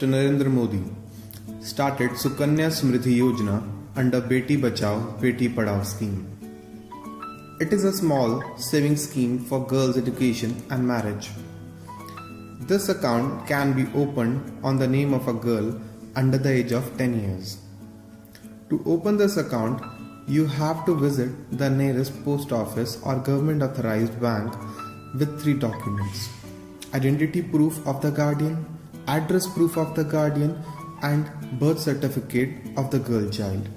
Narendra Modi started Sukanya Samriddhi Yojana under Beti Bachao Beti Padhao scheme. It is a small savings scheme for girls' education and marriage. This account can be opened on the name of a girl under the age of 10 years. To open this account, you have to visit the nearest post office or government authorized bank with 3 documents: identity proof of the guardian, address proof of the guardian, and birth certificate of the girl child.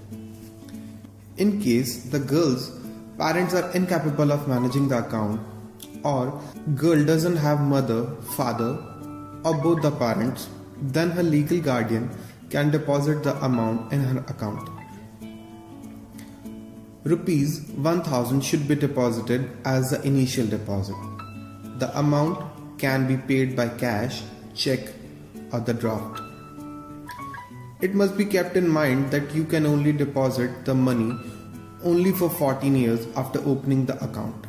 In case the girl's parents are incapable of managing the account, or girl doesn't have mother, father, or both the parents, then her legal guardian can deposit the amount in her account. Rupees 1000 should be deposited as the initial deposit. The amount can be paid by cash, check, or the draft. It must be kept in mind that you can only deposit the money only for 14 years after opening the account.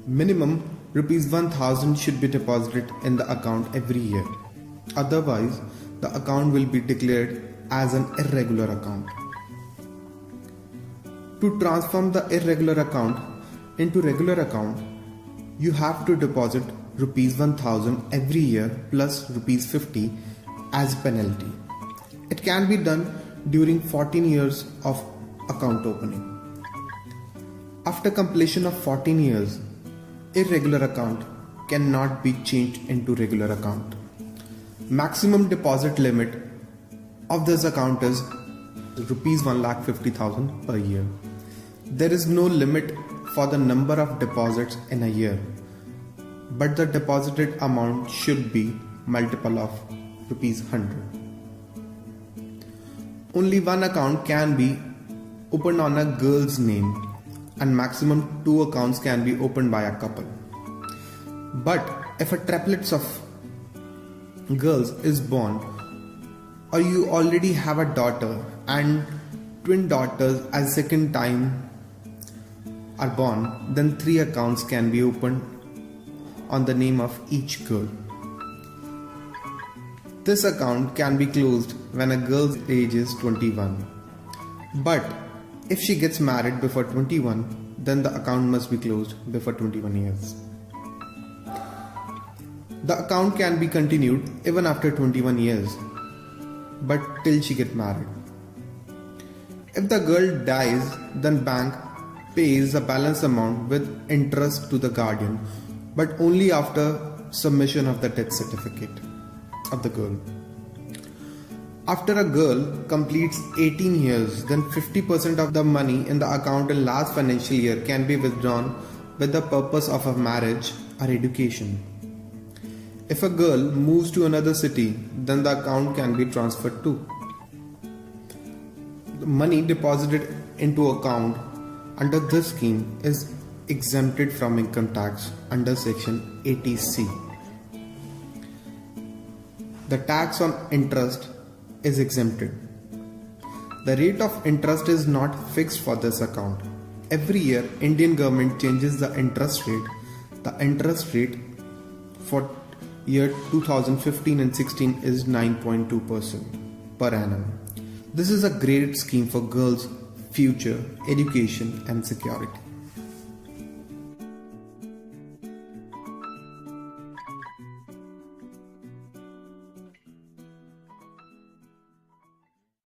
Minimum rupees 1000 should be deposited in the account every year. Otherwise, the account will be declared as an irregular account. To transform the irregular account into regular account, you have to deposit rupees 1000 every year plus rupees 50 as penalty. It can be done during 14 years of account opening. After completion of 14 years, irregular account cannot be changed into regular account. Maximum deposit limit of this account is rupees 1,50,000 per year. There is no limit for the number of deposits in a year, but the deposited amount should be multiple of rupees 100. Only one account can be opened on a girl's name, and maximum 2 accounts can be opened by a couple. But if a triplets of girls is born, or you already have a daughter and twin daughters as second time are born, then 3 accounts can be opened on the name of each girl. This account can be closed when a girl's age is 21. But if she gets married before 21, then the account must be closed before 21 years. The account can be continued even after 21 years, but till she gets married. If the girl dies, then bank pays the balance amount with interest to the guardian, but only after submission of the death certificate of the girl. After a girl completes 18 years, then 50% of the money in the account in last financial year can be withdrawn with the purpose of a marriage or education. If a girl moves to another city, then the account can be transferred too. The money deposited into account under this scheme is exempted from income tax under section 80C. The tax on interest is exempted. The rate of interest is not fixed for this account. Every year, Indian government changes the interest rate. The interest rate for year 2015 and 16 is 9.2% per annum. This is a great scheme for girls' future, education and security.